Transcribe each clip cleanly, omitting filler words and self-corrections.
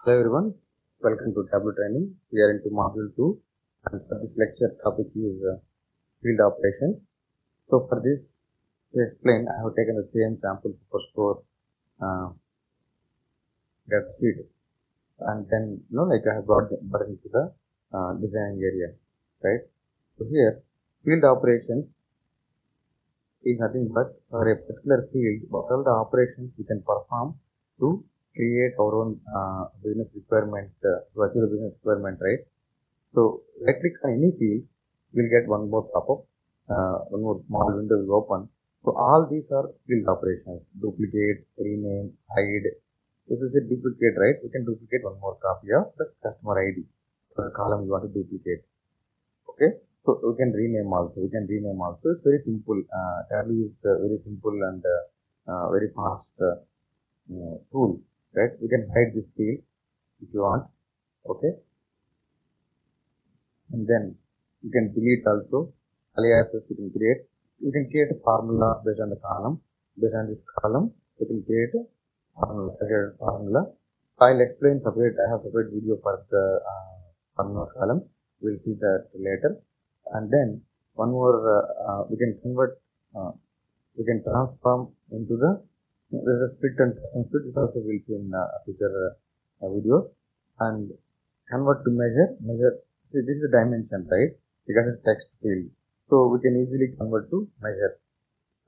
Hello everyone, welcome to Tableau training. We are into module 2 and for this lecture topic is field operations. So for this to explain, I have taken the same sample for store data sheet and then I have brought into the designing area, right? So here field operations is nothing but for a particular field, what all the operations we can perform to create our own business requirement, to achieve the business requirement, right? So right click on any field, we'll get one more pop-up, one more small window will open. So all these are field operations: duplicate, rename, hide. This is a duplicate, right? We can duplicate one more copy of the customer ID for the column you want to duplicate. Okay, so we can rename also. It's very simple. Tableau is very simple and very fast tool, right? We can hide this field if you want. Okay, and then you can delete also. Aliases you can create a formula based on the column. Based on this column, you can create a formula. I'll explain separate. I have separate video for the formula column. We'll see that later. And then one more, we can convert, we can transform into there's a split and custom split, which also we'll see in future videos. And convert to measure. See, this is the dimension, right? Because it's text field. So we can easily convert to measure.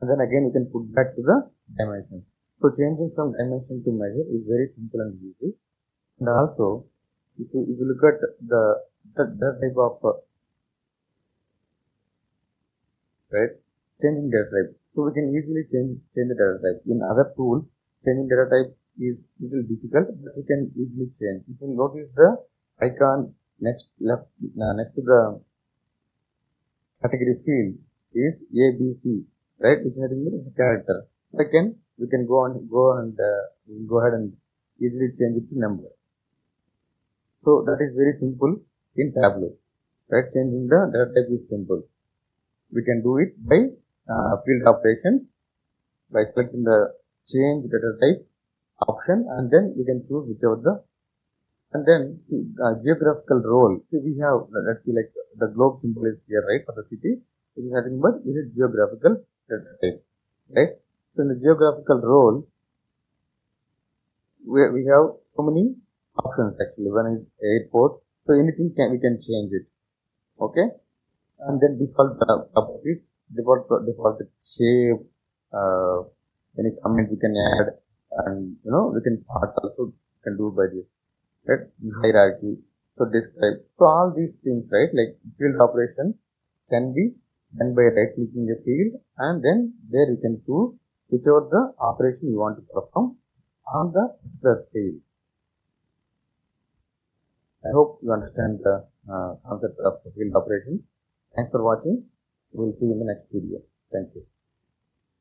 And then again, we can put back to the dimension. So changing from dimension to measure is very simple and easy. And also, if you look at the type of right, changing data type. So we can easily change the data type. In other tools, changing data type is little difficult, but we can easily change. You can notice the icon next to the category field is ABC, right? Which is nothing but a character. Second, we can go ahead and easily change it to number. So that is very simple in Tableau, right? Changing the data type is simple. We can do it by field operations by selecting the change data type option, and then we can choose whichever and then geographical role. See, we have, let's see, like the globe symbol is here, right, for the city. It is nothing but this is geographical data type, right? So in the geographical role, we have so many options actually. One is airport, so anything we can change it. Okay, and then default properties, default shape, any comment we can add, and we can sort also can do by this, right? Hierarchy, so describe. So all these things, right, like field operations can be done by right clicking a field, and then there you can choose whichever the operation you want to perform on the field. I hope you understand the concept of field operations. Thanks for watching. We will see you in the next video. Thank you.